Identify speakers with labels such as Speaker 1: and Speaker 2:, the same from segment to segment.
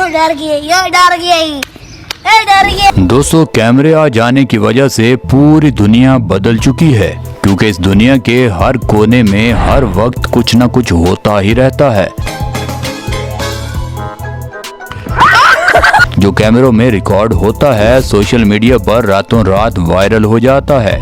Speaker 1: डर गया।
Speaker 2: दोस्तों, कैमरे आ जाने की वजह से पूरी दुनिया बदल चुकी है, क्योंकि इस दुनिया के हर कोने में हर वक्त कुछ न कुछ होता ही रहता है जो कैमरों में रिकॉर्ड होता है, सोशल मीडिया पर रातों रात वायरल हो जाता है।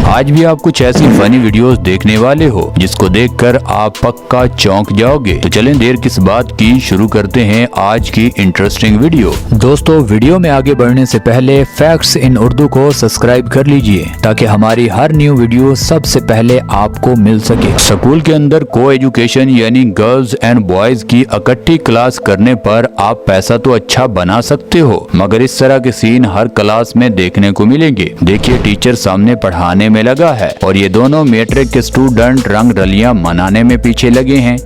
Speaker 2: आज भी आप कुछ ऐसी फनी वीडियोस देखने वाले हो जिसको देखकर आप पक्का चौंक जाओगे। तो चलें देर किस बात की, शुरू करते हैं आज की इंटरेस्टिंग वीडियो। दोस्तों, वीडियो में आगे बढ़ने से पहले फैक्ट्स इन उर्दू को सब्सक्राइब कर लीजिए ताकि हमारी हर न्यू वीडियो सबसे पहले आपको मिल सके। स्कूल के अंदर को एजुकेशन यानी गर्ल्स एंड बॉयज की इकट्ठी क्लास करने पर आप पैसा तो अच्छा बना सकते हो, मगर इस तरह के सीन हर क्लास में देखने को मिलेंगे। देखिए, टीचर सामने पढ़ाने में लगा है और ये दोनों मैट्रिक के स्टूडेंट रंग रलियां मनाने में पीछे लगे हैं।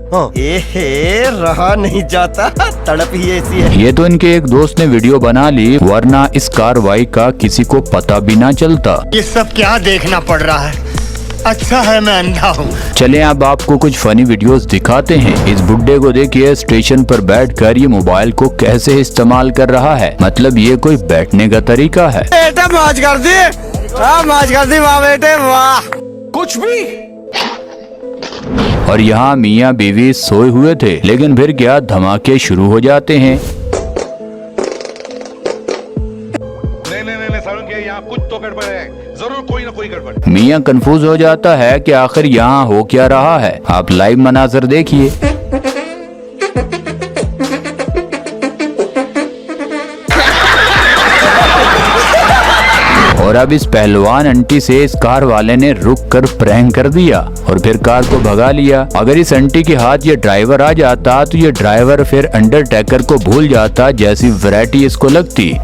Speaker 3: रहा नहीं जाता, तड़प ही ऐसी है।
Speaker 2: ये तो इनके एक दोस्त ने वीडियो बना ली, वरना इस कार्रवाई का किसी को पता भी ना चलता।
Speaker 3: ये सब क्या देखना पड़ रहा है? अच्छा है मैं अंधा हूँ।
Speaker 2: चलें अब आपको कुछ फनी वीडियोस दिखाते हैं। इस बुड्ढे को देखिए, स्टेशन पर बैठकर ये मोबाइल को कैसे इस्तेमाल कर रहा है। मतलब ये कोई बैठने का तरीका है।
Speaker 3: बेटा मौज कर दी, मौज कर दी वाह बेटे वाह। कुछ भी।
Speaker 2: और यहाँ मियाँ बीवी सोए हुए थे, लेकिन फिर क्या धमाके शुरू हो जाते हैं।
Speaker 4: यहाँ कुछ तो गड़बड़ है, जरूर कोई ना कोई गड़बड़।
Speaker 2: मियाँ कंफ्यूज हो जाता है कि आखिर यहाँ हो क्या रहा है। आप लाइव मनाजर देखिए। और अब इस पहलवान आंटी से इस कार वाले ने रुक कर प्रैंक कर दिया और फिर कार को भगा लिया। अगर इस आंटी के हाथ ये ड्राइवर आ जाता तो ये ड्राइवर फिर अंडरटेकर को भूल जाता जैसी वैरायटी इसको लगती।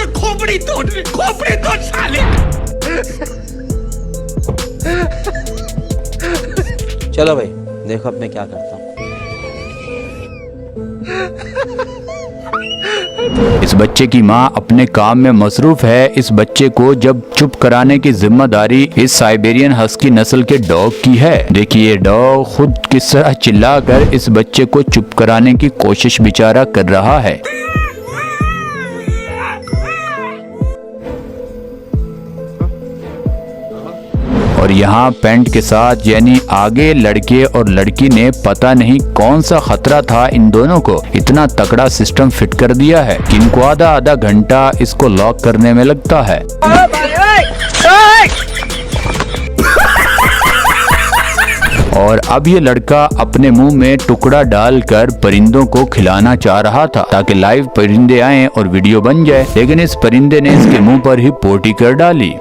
Speaker 4: खोपड़ी तोड़ साले।
Speaker 5: चलो भाई, देखो अब मैं क्या करता हूँ।
Speaker 2: इस बच्चे की माँ अपने काम में मसरूफ है। इस बच्चे को जब चुप कराने की जिम्मेदारी इस साइबेरियन हस्की नस्ल के डॉग की है। देखिए डॉग खुद किस तरह चिल्लाकर इस बच्चे को चुप कराने की कोशिश बेचारा कर रहा है। और यहाँ पैंट के साथ यानी आगे लड़के और लड़की ने पता नहीं कौन सा खतरा था इन दोनों को, इतना तगड़ा सिस्टम फिट कर दिया है कि इनको आधा घंटा इसको लॉक करने में लगता है। और अब ये लड़का अपने मुंह में टुकड़ा डालकर परिंदों को खिलाना चाह रहा था ताकि लाइव परिंदे आएं और वीडियो बन जाए, लेकिन इस परिंदे ने इसके मुंह पर ही पोटी कर डाली।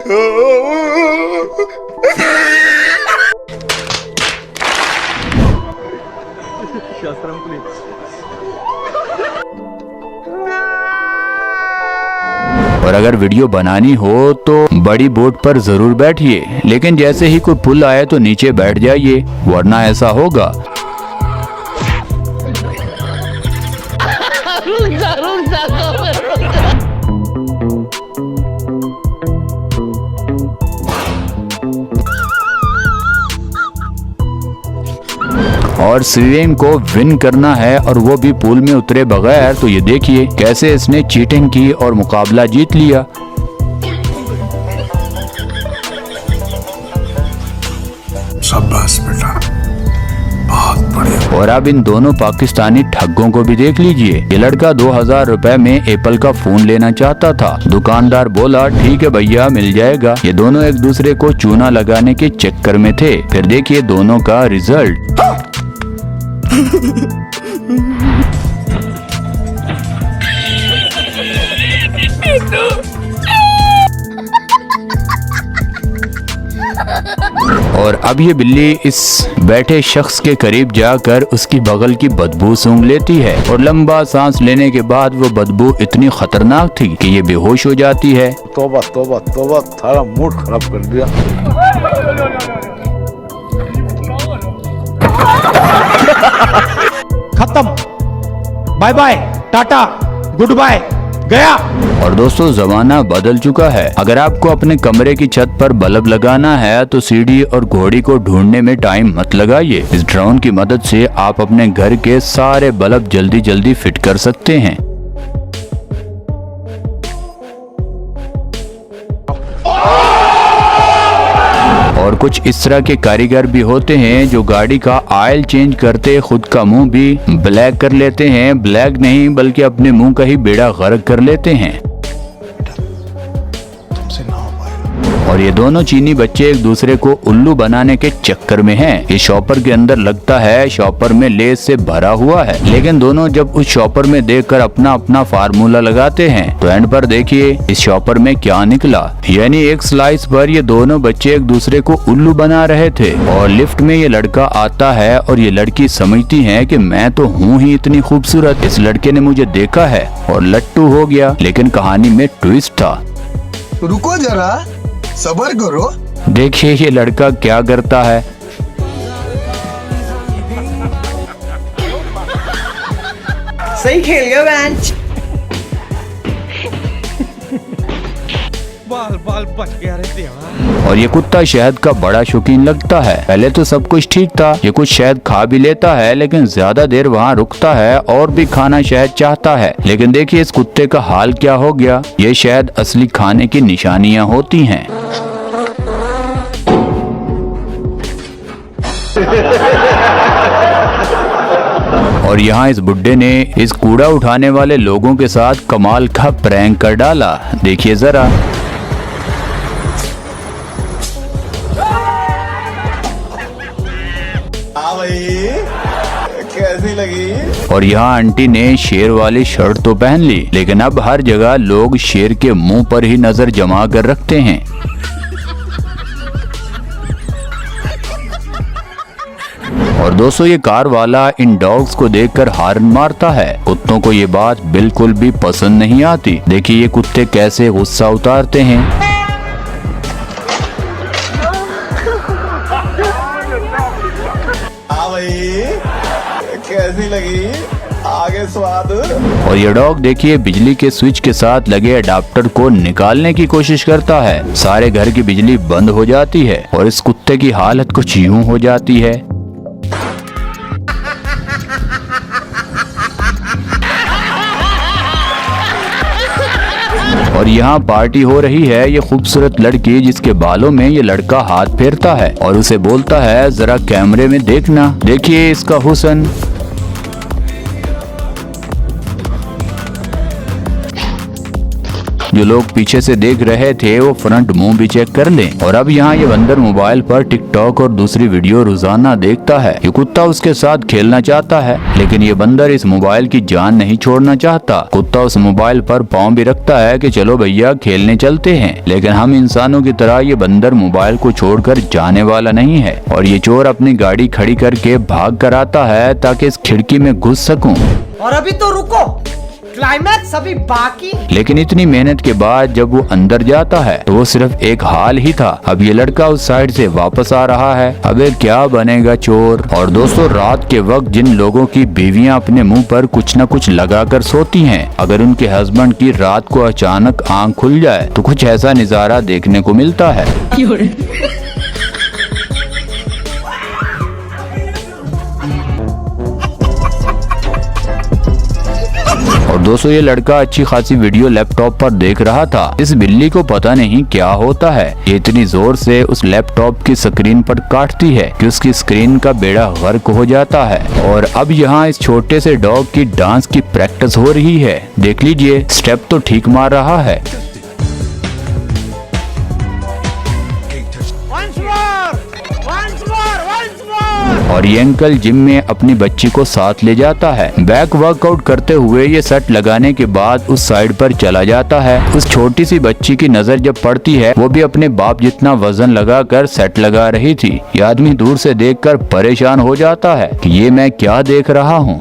Speaker 2: और अगर वीडियो बनानी हो तो बड़ी बोट पर जरूर बैठिए, लेकिन जैसे ही कोई पुल आए तो नीचे बैठ जाइए, वरना ऐसा होगा। और स्विमिंग को विन करना है और वो भी पूल में उतरे बगैर। तो ये देखिए कैसे इसने चीटिंग की और मुकाबला जीत लिया।
Speaker 4: शाबाश बेटा, बहुत बढ़िया।
Speaker 2: और अब इन दोनों पाकिस्तानी ठग्गों को भी देख लीजिए। ये लड़का 2000 रुपए में एप्पल का फोन लेना चाहता था। दुकानदार बोला ठीक है भैया मिल जाएगा। ये दोनों एक दूसरे को चूना लगाने के चक्कर में थे। फिर देखिए दोनों का रिजल्ट। और अब ये बिल्ली इस बैठे शख्स के करीब जाकर उसकी बगल की बदबू सूंघ लेती है और लंबा सांस लेने के बाद वो बदबू इतनी खतरनाक थी कि ये बेहोश हो जाती है।
Speaker 6: तौबा तौबा तौबा, सारा मूड खराब कर दिया।
Speaker 7: खत्म, बाय बाय, टाटा, गुड बाय,
Speaker 3: गया।
Speaker 2: और दोस्तों जमाना बदल चुका है। अगर आपको अपने कमरे की छत पर बल्ब लगाना है तो सीढ़ी और घोड़ी को ढूंढने में टाइम मत लगाइए। इस ड्रोन की मदद से आप अपने घर के सारे बल्ब जल्दी जल्दी फिट कर सकते हैं। और कुछ इस तरह के कारीगर भी होते हैं जो गाड़ी का ऑयल चेंज करते खुद का मुंह भी ब्लैक कर लेते हैं। ब्लैक नहीं बल्कि अपने मुंह का ही बेड़ा गर्क कर लेते हैं। और ये दोनों चीनी बच्चे एक दूसरे को उल्लू बनाने के चक्कर में हैं। इस शॉपर के अंदर लगता है शॉपर में लेस से भरा हुआ है, लेकिन दोनों जब उस शॉपर में देखकर अपना अपना फार्मूला लगाते हैं तो एंड पर देखिए इस शॉपर में क्या निकला। यानी एक स्लाइस पर ये दोनों बच्चे एक दूसरे को उल्लू बना रहे थे। और लिफ्ट में ये लड़का आता है और ये लड़की समझती है कि मैं तो हूँ ही इतनी खूबसूरत, इस लड़के ने मुझे देखा है और लट्टू हो गया। लेकिन कहानी में ट्विस्ट था।
Speaker 1: रुको जरा, सब्र करो।
Speaker 2: देखिए ये लड़का क्या करता है।
Speaker 7: सही खेल गया बेंच।
Speaker 3: बाल बाल बच गया रे देवा।
Speaker 2: और ये कुत्ता शहद का बड़ा शौकीन लगता है। पहले तो सब कुछ ठीक था, ये कुछ शहद खा भी लेता है लेकिन ज्यादा देर वहाँ रुकता है और भी खाना शहद चाहता है। लेकिन देखिए इस कुत्ते का हाल क्या हो गया। ये शहद असली खाने की निशानियाँ होती हैं। और यहाँ इस बुड्ढे ने इस कूड़ा उठाने वाले लोगों के साथ कमाल का प्रैंक कर डाला। देखिए जरा।
Speaker 1: हाँ भाई, कैसी लगी?
Speaker 2: और यहाँ आंटी ने शेर वाली शर्ट तो पहन ली, लेकिन अब हर जगह लोग शेर के मुंह पर ही नजर जमा कर रखते हैं। और दोस्तों ये कार वाला इन डॉग्स को देखकर हॉर्न मारता है। कुत्तों को ये बात बिल्कुल भी पसंद नहीं आती। देखिए ये कुत्ते कैसे गुस्सा उतारते हैं।
Speaker 1: हाँ भाई, कैसी लगी? आगे स्वाद।
Speaker 2: और ये डॉग देखिए बिजली के स्विच के साथ लगे अडाप्टर को निकालने की कोशिश करता है। सारे घर की बिजली बंद हो जाती है और इस कुत्ते की हालत कुछ यूं हो जाती है। और यहाँ पार्टी हो रही है। ये खूबसूरत लड़की जिसके बालों में ये लड़का हाथ फेरता है और उसे बोलता है जरा कैमरे में देखना, देखिए इसका हुस्न। जो लोग पीछे से देख रहे थे वो फ्रंट मुंह भी चेक कर लें। और अब यहाँ ये बंदर मोबाइल पर टिकटॉक और दूसरी वीडियो रोजाना देखता है। ये कुत्ता उसके साथ खेलना चाहता है लेकिन ये बंदर इस मोबाइल की जान नहीं छोड़ना चाहता। कुत्ता उस मोबाइल पर पाँव भी रखता है कि चलो भैया खेलने चलते हैं, लेकिन हम इंसानों की तरह ये बंदर मोबाइल को छोड़कर जाने वाला नहीं है। और ये चोर अपनी गाड़ी खड़ी करके भाग कर आता है ताकि इस खिड़की में घुस सकूं।
Speaker 7: और अभी तो रुको, क्लाइमैक्स अभी बाकी।
Speaker 2: लेकिन इतनी मेहनत के बाद जब वो अंदर जाता है तो वो सिर्फ एक हाल ही था। अब ये लड़का उस साइड से वापस आ रहा है। अबे क्या बनेगा चोर। और दोस्तों रात के वक्त जिन लोगों की बीवियां अपने मुंह पर कुछ न कुछ लगाकर सोती हैं, अगर उनके हस्बैंड की रात को अचानक आंख खुल जाए तो कुछ ऐसा नजारा देखने को मिलता है। और दोस्तों ये लड़का अच्छी खासी वीडियो लैपटॉप पर देख रहा था। इस बिल्ली को पता नहीं क्या होता है, ये इतनी जोर से उस लैपटॉप की स्क्रीन पर काटती है कि उसकी स्क्रीन का बेड़ा गर्क हो जाता है। और अब यहाँ इस छोटे से डॉग की डांस की प्रैक्टिस हो रही है। देख लीजिए स्टेप तो ठीक मार रहा है। और ये अंकल जिम में अपनी बच्ची को साथ ले जाता है। बैक वर्कआउट करते हुए ये सेट लगाने के बाद उस साइड पर चला जाता है। उस छोटी सी बच्ची की नजर जब पड़ती है, वो भी अपने बाप जितना वजन लगाकर सेट लगा रही थी। ये आदमी दूर से देखकर परेशान हो जाता है कि ये मैं क्या देख रहा हूँ।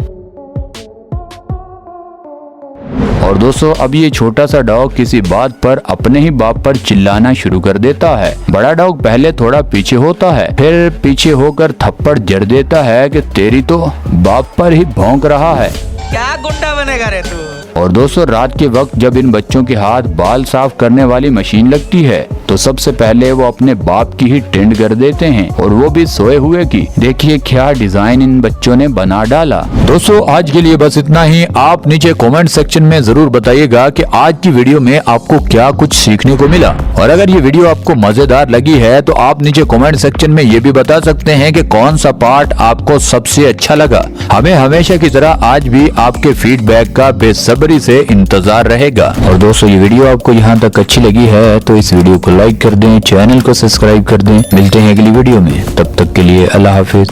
Speaker 2: और दोस्तों अब ये छोटा सा डॉग किसी बात पर अपने ही बाप पर चिल्लाना शुरू कर देता है। बड़ा डॉग पहले थोड़ा पीछे होता है, फिर पीछे होकर थप्पड़ जड़ देता है कि तेरी तो बाप पर ही भौंक रहा है।
Speaker 7: क्या गुंडा बनेगा रे तू।
Speaker 2: और दोस्तों रात के वक्त जब इन बच्चों के हाथ बाल साफ करने वाली मशीन लगती है तो सबसे पहले वो अपने बाप की ही टेंड कर देते हैं, और वो भी सोए हुए की। देखिए क्या डिजाइन इन बच्चों ने बना डाला। दोस्तों आज के लिए बस इतना ही। आप नीचे कमेंट सेक्शन में जरूर बताइएगा कि आज की वीडियो में आपको क्या कुछ सीखने को मिला, और अगर ये वीडियो आपको मजेदार लगी है तो आप नीचे कमेंट सेक्शन में ये भी बता सकते हैं कि कौन सा पार्ट आपको सबसे अच्छा लगा। हमें हमेशा की तरह आज भी आपके फीडबैक का बेसब्री से इंतजार रहेगा। और दोस्तों ये वीडियो आपको यहाँ तक अच्छी लगी है तो इस वीडियो को लाइक कर दें, चैनल को सब्सक्राइब कर दें। मिलते हैं अगली वीडियो में, तब तक के लिए अल्लाह हाफिज।